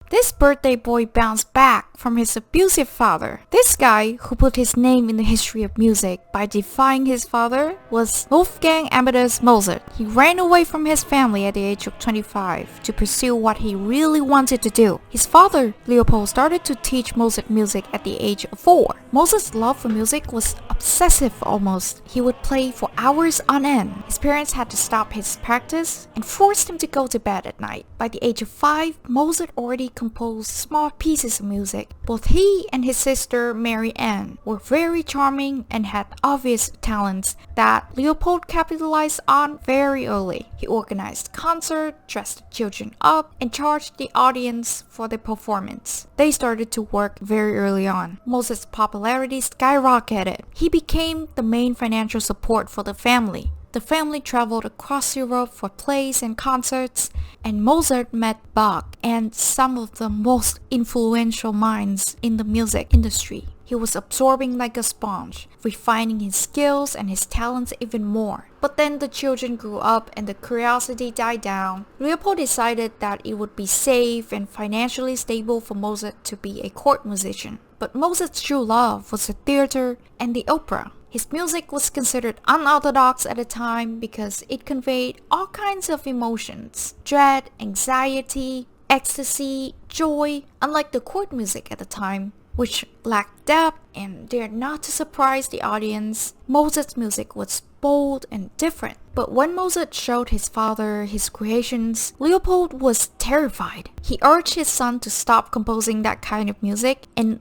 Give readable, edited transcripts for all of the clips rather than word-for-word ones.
This birthday boy bounced back from his abusive father. This guy, who put his name in the history of music by defying his father, was Wolfgang Amadeus Mozart. He ran away from his family at the age of 25 to pursue what he really wanted to do. His father, Leopold, started to teach Mozart music at the age of 4. Mozart's love for music was obsessive almost. He would play for hours on end. His parents had to stop his practice and forced him to go to bed at night. By the age of 5, Mozart already composed small pieces of music. Both he and his sister Mary Ann were very charming and had obvious talents that Leopold capitalized on very early. He organized concerts, dressed the children up, and charged the audience for the performance. They started to work very early on. Mozart's popularity skyrocketed. He became the main financial support for the family. The family traveled across Europe for plays and concerts, and Mozart met Bach and some of the most influential minds in the music industry. He was absorbing like a sponge, refining his skills and his talents even more. But then the children grew up and the curiosity died down. Leopold decided that it would be safe and financially stable for Mozart to be a court musician. But Mozart's true love was the theater and the opera. His music was considered unorthodox at the time because it conveyed all kinds of emotions: dread, anxiety, ecstasy, joy, unlike the court music at the time, which lacked depth and dared not to surprise the audience. Mozart's music was bold and different. But when Mozart showed his father his creations, Leopold was terrified. He urged his son to stop composing that kind of music and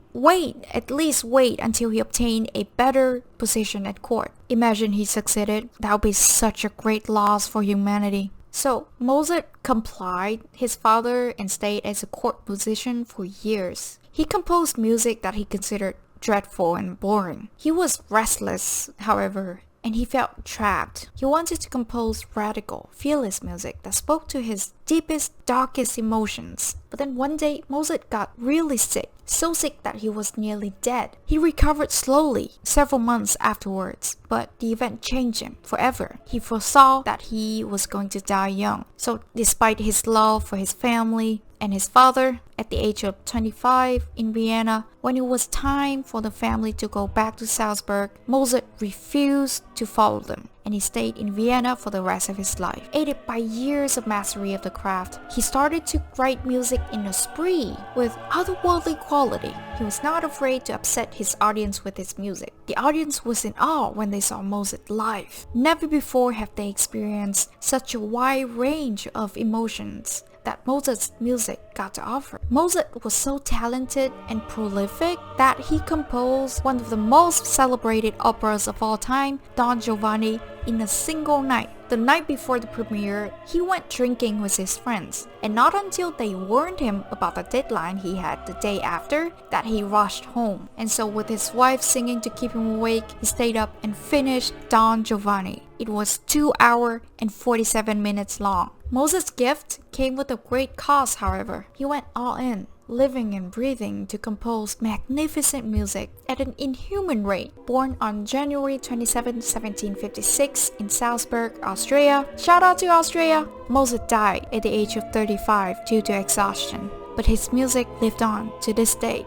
at least wait until he obtained a better position at court. Imagine he succeeded. That would be such a great loss for humanity. So Mozart complied his father and stayed as a court musician for years. He composed music that he considered dreadful and boring. He was restless, however, and he felt trapped. He wanted to compose radical, fearless music that spoke to his deepest, darkest emotions. But then one day, Mozart got really sick, so sick that he was nearly dead. He recovered slowly, several months afterwards, but the event changed him forever. He foresaw that he was going to die young. So despite his love for his family and his father, at the age of 25 in Vienna, when it was time for the family to go back to Salzburg, Mozart refused to follow them, and he stayed in Vienna for the rest of his life. Aided by years of mastery of the craft, he started to write music in a spree with otherworldly quality. He was not afraid to upset his audience with his music. The audience was in awe when they saw Mozart live. Never before have they experienced such a wide range of emotions that Mozart's music got to offer. Mozart was so talented and prolific that he composed one of the most celebrated operas of all time, Don Giovanni, in a single night. The night before the premiere, he went drinking with his friends, and not until they warned him about the deadline he had the day after that he rushed home. And so with his wife singing to keep him awake, he stayed up and finished Don Giovanni. It was 2 hours and 47 minutes long. Mozart's gift came with a great cost, however. He went all in, living and breathing to compose magnificent music at an inhuman rate. Born on January 27, 1756 in Salzburg, Austria. Shout out to Austria! Mozart died at the age of 35 due to exhaustion, but his music lived on to this day.